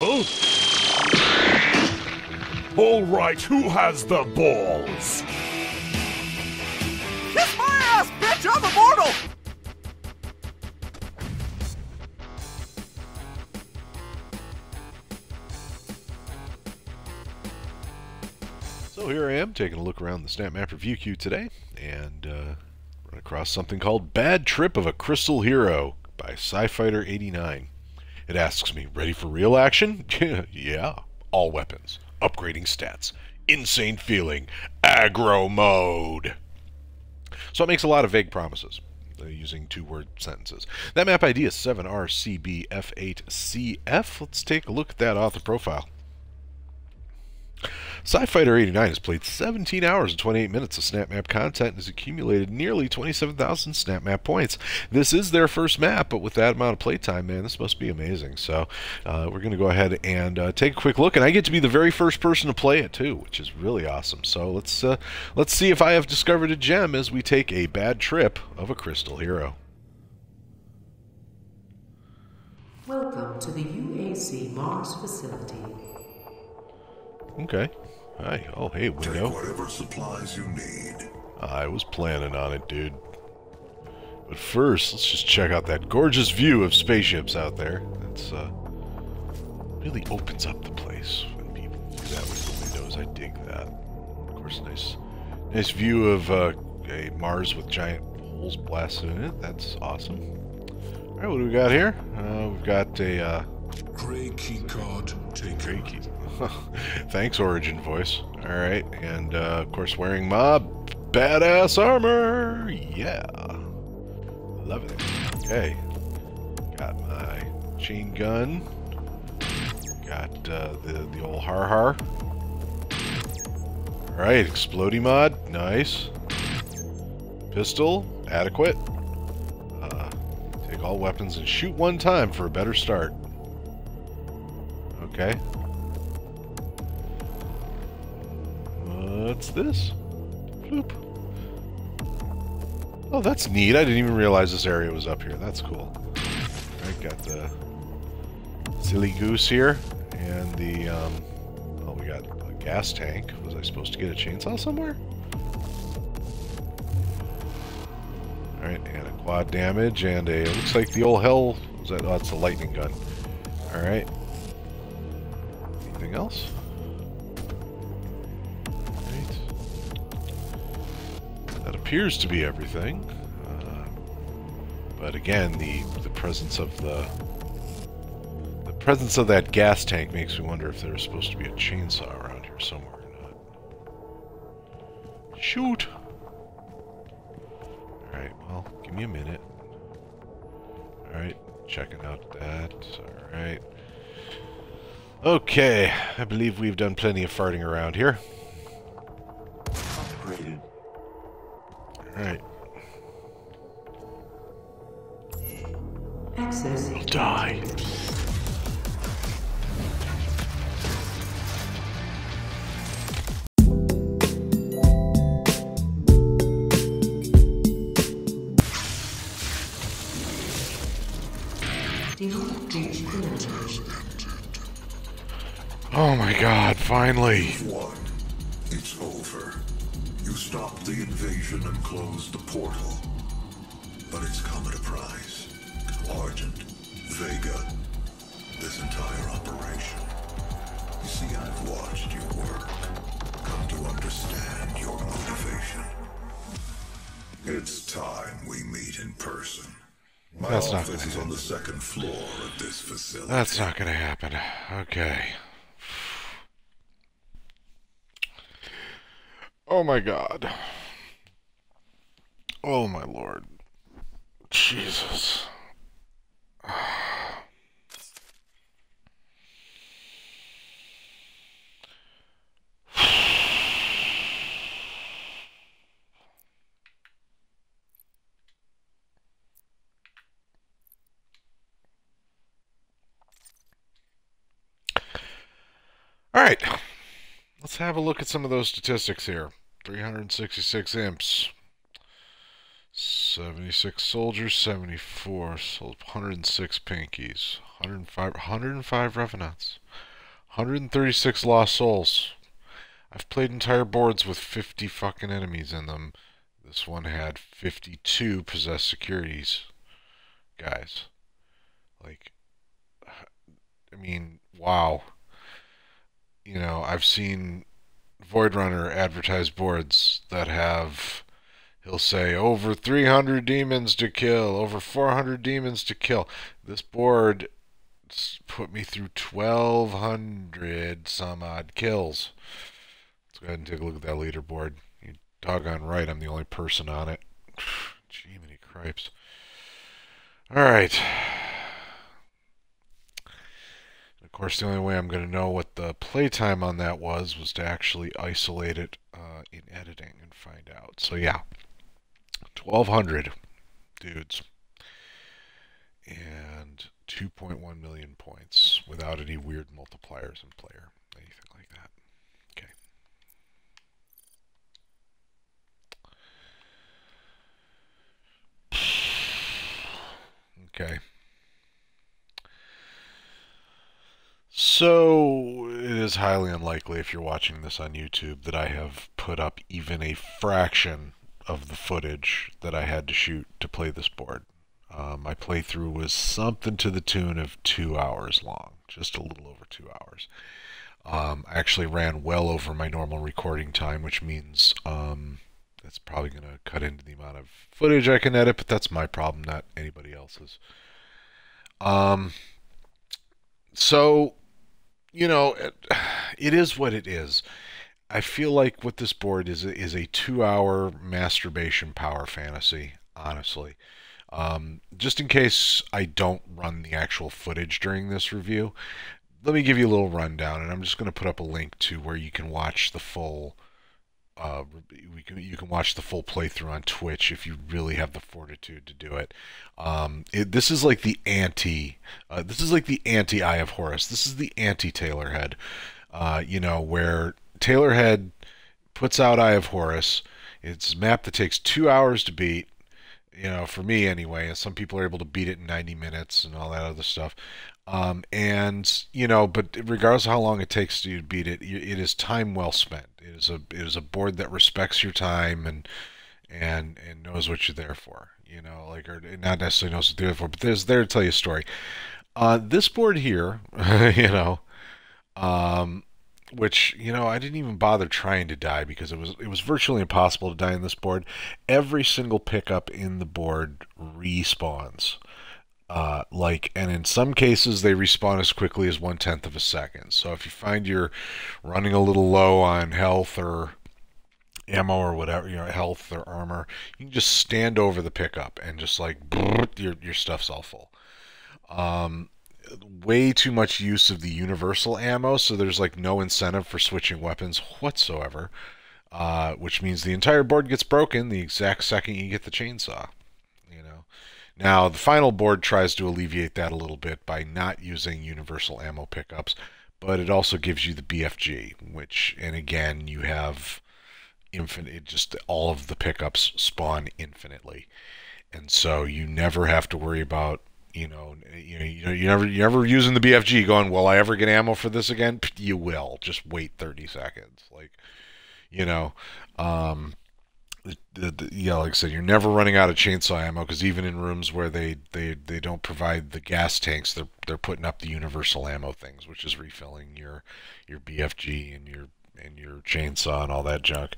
Oh. All right, who has the balls? Kiss my ass, bitch! I'm immortal! So here I am, taking a look around the SNAPMAP review queue today, and run across something called Bad Trip of a Crystal Hero by PsyFighter89. It asks me, ready for real action? Yeah. All weapons. Upgrading stats. Insane feeling. Aggro mode. So it makes a lot of vague promises, using two-word sentences. That map ID is 7RCBF8CF. Let's take a look at that author profile. PsyFighter89 has played 17 hours and 28 minutes of SNAPMAP content and has accumulated nearly 27,000 SNAPMAP points. This is their first map, but with that amount of playtime, man, this must be amazing. So we're going to go ahead and take a quick look, and I get to be the very first person to play it too, which is really awesome. So let's see if I have discovered a gem as we take a bad trip of a Crystal Hero. Welcome to the UAC Mars facility. Okay. Hi. Oh, hey, window. Take whatever supplies you need. I was planning on it, dude. But first, let's just check out that gorgeous view of spaceships out there. It's really opens up the place when people do that with the windows. I dig that. Of course, nice view of a Mars with giant holes blasted in it. That's awesome. All right, what do we got here? We've got a Gray keycard taken. Gray key. Thanks, Origin voice. Alright, and of course wearing my badass armor! Yeah! Love it. Okay. Got my chain gun. Got the old har-har. Alright, explodey mod. Nice. Pistol. Adequate. Take all weapons and shoot one time for a better start. Okay. What's this? Bloop. Oh, that's neat. I didn't even realize this area was up here. That's cool. I got the silly goose here, and the oh, we got a gas tank. Was I supposed to get a chainsaw somewhere? All right, and a quad damage, and a looks like the old hell. Was that? Oh, that's a lightning gun. All right. Anything else? That appears to be everything, but again, the presence of the presence of that gas tank makes me wonder if there's supposed to be a chainsaw around here somewhere or not. Shoot! All right, well, give me a minute. All right, checking out that. All right. Okay, I believe we've done plenty of farting around here. Upgraded. Alright. Access. We'll die. Do not reach village. Oh my god, finally. You've won. It's over. You stopped the invasion and closed the portal. But it's come at a price. Argent, Vega, this entire operation. You see, I've watched you work. Come to understand your motivation. It's time we meet in person. My That's not office gonna is on the second floor of this facility. That's not gonna happen. Okay. Oh my god. Oh my lord. Jesus. Alright. Let's have a look at some of those statistics here. 366 imps. 76 soldiers, 74, 106 pinkies, 105 revenants. 136 lost souls. I've played entire boards with 50 fucking enemies in them. This one had 52 possessed securities. Guys. Like, I mean, wow. You know, I've seen Void Runner advertise boards that have, he'll say, over 300 demons to kill, over 400 demons to kill. This board put me through 1,200 some odd kills. Let's go ahead and take a look at that leaderboard. You doggone right, I'm the only person on it. Gee, many cripes. Alright. Of course, the only way I'm going to know what the playtime on that was to actually isolate it in editing and find out. So yeah, 1,200 dudes. And 2.1 million points without any weird multipliers in player, anything like that. Okay. Okay. So, it is highly unlikely if you're watching this on YouTube that I have put up even a fraction of the footage that I had to shoot to play this board. My playthrough was something to the tune of 2 hours long, just a little over 2 hours. I actually ran well over my normal recording time, which means that's probably going to cut into the amount of footage I can edit, but that's my problem, not anybody else's. So, you know, it is what it is. I feel like what this board is a 2-hour masturbation power fantasy, honestly. Just in case I don't run the actual footage during this review, let me give you a little rundown, and I'm just going to put up a link to where you can watch the full you can watch the full playthrough on Twitch if you really have the fortitude to do it. This is like the anti Eye of Horus. This is the anti Taylorhead. You know, where Taylorhead puts out Eye of Horus. It's a map that takes 2 hours to beat. You know, for me anyway, and some people are able to beat it in 90 minutes and all that other stuff. And, you know, but regardless of how long it takes to beat it, it is time well spent. It is a board that respects your time and knows what you're there for. You know, like, or not necessarily knows what you're there for, but there's there to tell you a story. This board here, you know, which, you know, I didn't even bother trying to die because it was virtually impossible to die in this board. Every single pickup in the board respawns. And in some cases they respawn as quickly as 1/10 of a second. So if you find you're running a little low on health or ammo or whatever, you know, health or armor, you can just stand over the pickup and just like your stuff's all full. Way too much use of the universal ammo, so there's like no incentive for switching weapons whatsoever, which means the entire board gets broken the exact second you get the chainsaw. You know, now the final board tries to alleviate that a little bit by not using universal ammo pickups, but it also gives you the BFG, which, and again, you have infinite, just all of the pickups spawn infinitely, and so you never have to worry about you're never using the BFG going, will I ever get ammo for this again? You will. Just wait 30 seconds. Like, you know, yeah, like I said, you're never running out of chainsaw ammo, because even in rooms where they don't provide the gas tanks, they're putting up the universal ammo things, which is refilling your BFG and your chainsaw and all that junk.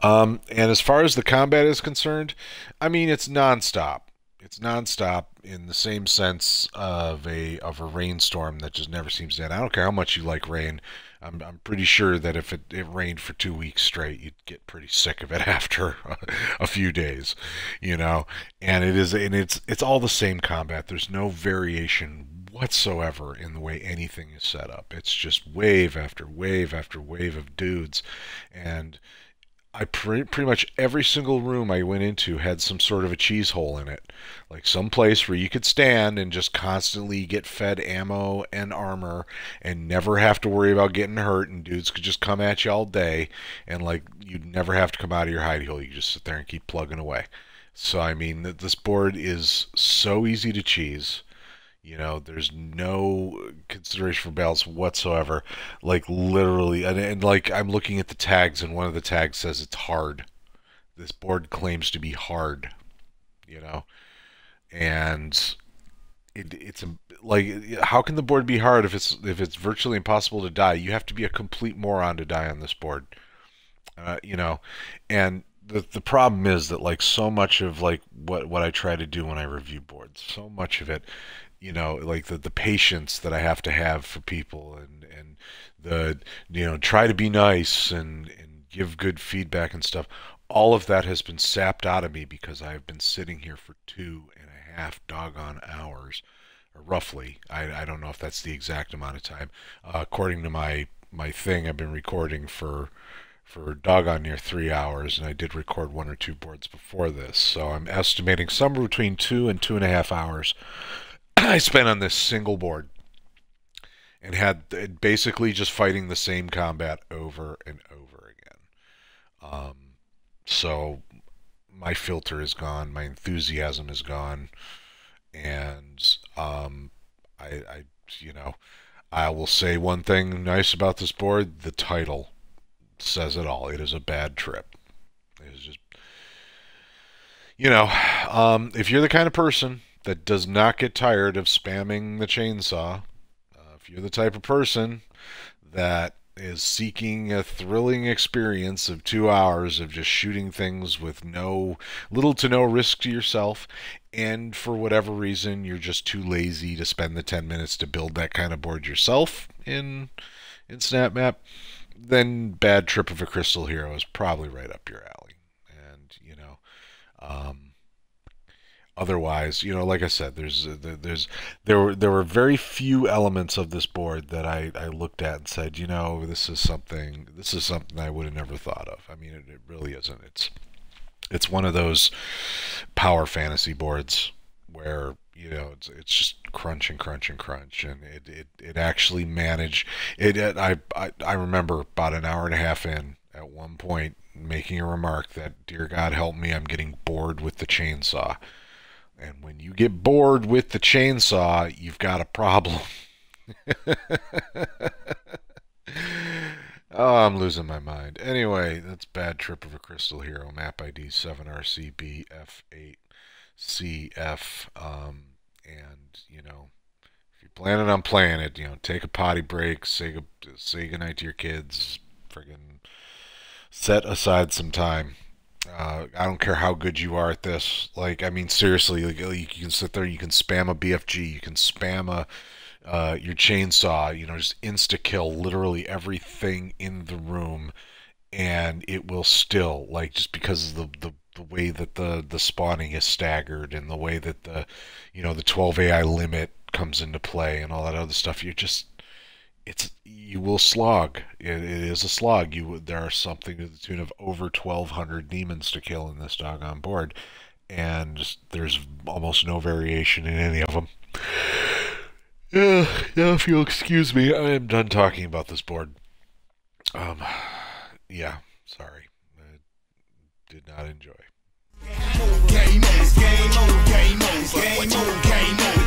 And as far as the combat is concerned, I mean, it's nonstop. It's nonstop in the same sense of a rainstorm that just never seems to end. I don't care how much you like rain. I'm pretty sure that if it rained for 2 weeks straight, you'd get pretty sick of it after a few days, you know. And it's all the same combat. There's no variation whatsoever in the way anything is set up. It's just wave after wave after wave of dudes, and pretty much every single room I went into had some sort of a cheese hole in it. Like some place where you could stand and just constantly get fed ammo and armor and never have to worry about getting hurt, and dudes could just come at you all day, and like you'd never have to come out of your hidey hole. You could just sit there and keep plugging away. So I mean, this board is so easy to cheese. You know, there's no consideration for balance whatsoever. Like literally, and like I'm looking at the tags, and one of the tags says it's hard. This board claims to be hard, you know, and it's like, how can the board be hard if it's virtually impossible to die? You have to be a complete moron to die on this board, you know, and the problem is that like so much of like what I try to do when I review boards, so much of it, you know, like the patience that I have to have for people, and the, you know, try to be nice and give good feedback and stuff. All of that has been sapped out of me because I've been sitting here for 2.5 doggone hours, or roughly. I don't know if that's the exact amount of time. According to my thing, I've been recording for doggone near 3 hours, and I did record 1 or 2 boards before this, so I'm estimating somewhere between 2 and 2.5 hours I spent on this single board, and had basically just fighting the same combat over and over again. So my filter is gone, my enthusiasm is gone, and I you know, I will say one thing nice about this board: the title says it all. It is a bad trip. It is just, you know, if you're the kind of person that does not get tired of spamming the chainsaw, if you're the type of person that is seeking a thrilling experience of 2 hours of just shooting things with little to no risk to yourself, and for whatever reason you're just too lazy to spend the 10 minutes to build that kind of board yourself in SNAPMAP, then Bad Trip of a Crystal Hero is probably right up your alley. And, you know, otherwise, you know, like I said, there were very few elements of this board that I looked at and said, you know, this is something I would have never thought of. I mean, it really isn't. It's one of those power fantasy boards where, you know, it's just crunch and crunch and crunch, and it actually managed it. I remember about an hour and a half in, at one point, making a remark that, dear God help me, I'm getting bored with the chainsaw. And when you get bored with the chainsaw, you've got a problem. Oh, I'm losing my mind. Anyway, that's Bad Trip of a Crystal Hero, map ID 7RCBF8CF. And, you know, if you're planning on playing it, you know, take a potty break, say goodnight to your kids, friggin' set aside some time. I don't care how good you are at this. Like, I mean, seriously, like, you can sit there, you can spam a BFG, you can spam your chainsaw, you know, just insta-kill literally everything in the room, and it will still, like, just because of the way that the spawning is staggered, and the way that the 12 AI limit comes into play, and all that other stuff, you will slog. It is a slog. There are something to the tune of over 1,200 demons to kill in this doggone board, and there's almost no variation in any of them. Now, if you'll excuse me, I am done talking about this board. Yeah, sorry. I did not enjoy. Game over, game over, game over, game over, game over.